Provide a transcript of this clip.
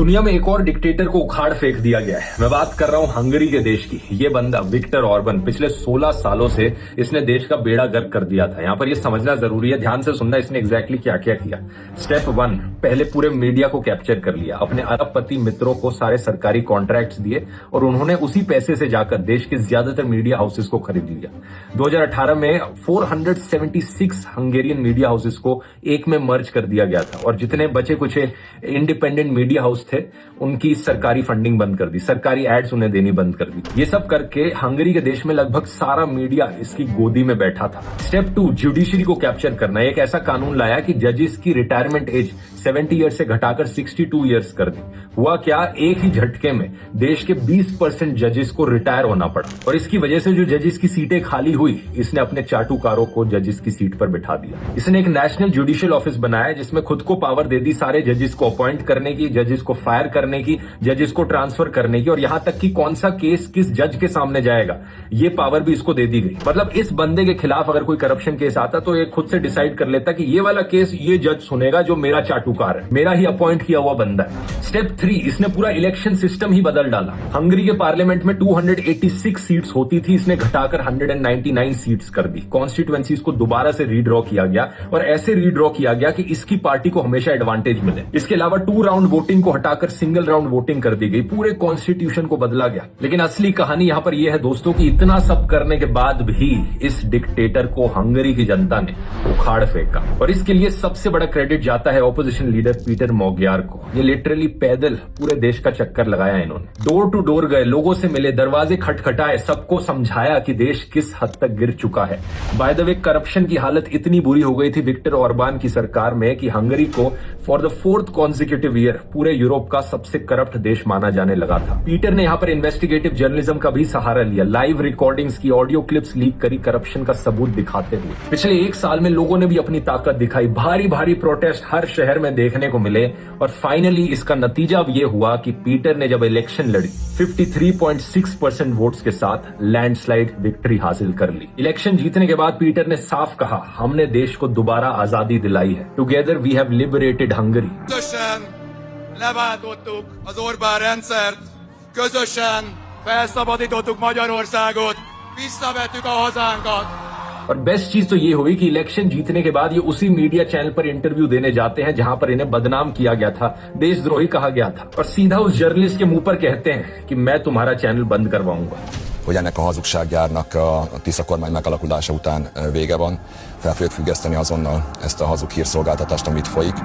दुनिया में एक और डिक्टेटर को उखाड़ फेंक दिया गया है। मैं बात कर रहा हूं हंगरी के देश की। ये बंदा विक्टर ऑर्बन पिछले 16 सालों से इसने देश का बेड़ा गर्क कर दिया था। यहाँ पर ये समझना जरूरी है, ध्यान से सुनना इसने एग्जैक्टली क्या क्या किया। स्टेप 1, पहले पूरे मीडिया को कैप्चर कर लिया। अपने अरबपति मित्रों को सारे सरकारी कॉन्ट्रैक्ट्स दिए और उन्होंने उसी पैसे से जाकर देश के ज्यादातर मीडिया हाउसेस को खरीद लिया। 2018 में 476 हंगेरियन मीडिया हाउसेस को एक में मर्ज कर दिया गया था और जितने बचे कुछ इंडिपेंडेंट मीडिया हाउस थे उनकी सरकारी फंडिंग बंद कर दी, सरकारी एड्स उन्हें देनी बंद कर दी। ये सब करके हंगरी के देश में लगभग सारा मीडिया इसकी गोदी में बैठा था। स्टेप 2, जुडिशरी को कैप्चर करना। एक ऐसा कानून लाया कि जजेस की रिटायरमेंट एज 70 ईयर्स से घटाकर 62 ईयर्स कर दी। हुआ क्या, एक ही झटके में देश के 20% जजेस को रिटायर होना पड़ा और इसकी वजह से जो जजेस की सीटें खाली हुई, इसने अपने चाटुकारों को जजेस की सीट पर बिठा दिया। इसने एक नेशनल जुडिशियल ऑफिस बनाया जिसमें खुद को पावर दे दी सारे जजेस को अपॉइंट करने की, जजेस को फायर करने की, जजेस को ट्रांसफर करने की और यहां तक कि कौन सा केस किस जज के सामने जाएगा ये पावर भी इसको दे दी गई। मतलब इस बंदे के खिलाफ अगर कोई करप्शन केस आता तो ये खुद से डिसाइड कर लेता कि ये वाला केस ये जज सुनेगा जो मेरा चाटुकार है, मेरा ही अपॉइंट किया हुआ बंदा है। स्टेप 3, इसने पूरा इलेक्शन सिस्टम ही बदल डाला। हंगरी के पार्लियामेंट में 286 सीट्स होती थी, इसने घटाकर 199 सीट्स कर दी। कॉन्स्टिट्यूएंसीज को दोबारा से रीड्रॉ किया गया और ऐसे रीड्रॉ किया गया कि इसकी पार्टी को हमेशा एडवांटेज मिले। इसके अलावा 2 राउंड वोटिंग को हटाकर सिंगल राउंड वोटिंग कर दी गई। पूरे कॉन्स्टिट्यूशन को बदला गया। लेकिन असली कहानी यहां पर यह है दोस्तों कि इतना सब करने के बाद भी इस डिक्टेटर को हंगरी की जनता ने उखाड़ फेंका और इसके लिए सबसे बड़ा क्रेडिट जाता है ऑपोजिशन लीडर पीटर मोग्यार को। ये लिटरली पैदल पूरे देश का चक्कर लगाया इन्होंने। डोर टू डोर गए, लोगों से मिले, दरवाजे खटखटाए, सबको समझाया कि देश किस हद तक गिर चुका है। बाय द वे, करप्शन की हालत इतनी बुरी हो गई थी विक्टर ऑर्बान की सरकार में कि हंगरी को for the 4th consecutive year पूरे यूरोप का सबसे करप्ट देश माना जाने लगा था। पीटर ने यहाँ पर इन्वेस्टिगेटिव जर्नलिज्म का भी सहारा लिया। लाइव रिकॉर्डिंग्स की ऑडियो क्लिप्स लीक करी करप्शन का सबूत दिखाते हुए। पिछले 1 साल में लोगों ने भी अपनी ताकत दिखाई। भारी भारी प्रोटेस्ट हर शहर में देखने को मिले और फाइनली इसका नतीजा अब यह हुआ कि पीटर ने जब इलेक्शन लड़ी 53.6% वोट्स के साथ लैंडस्लाइड विक्ट्री हासिल कर ली। इलेक्शन जीतने के बाद पीटर ने साफ कहा, हमने देश को दोबारा आजादी दिलाई है। Together we have liberated Hungary. Leváltottuk az Orbán rendszert, közösen felszabadítottuk Magyarországot, visszavettük a hazánkat। और बेस्ट चीज तो ये हुई कि इलेक्शन जीतने के बाद ये उसी मीडिया चैनल पर इंटरव्यू देने जाते हैं जहां पर इन्हें बदनाम किया गया था, देशद्रोही कहा गया था और सीधा उस जर्नलिस्ट के मुंह पर कहते हैं कि मैं तुम्हारा चैनल बंद करवाऊंगा। Hogy ennek a hazugsággyárnak a Tisza kormány megalakulása után vége van, fel fogjuk függeszteni azonnal ezt a hazug hírszolgáltatást, amit folyik.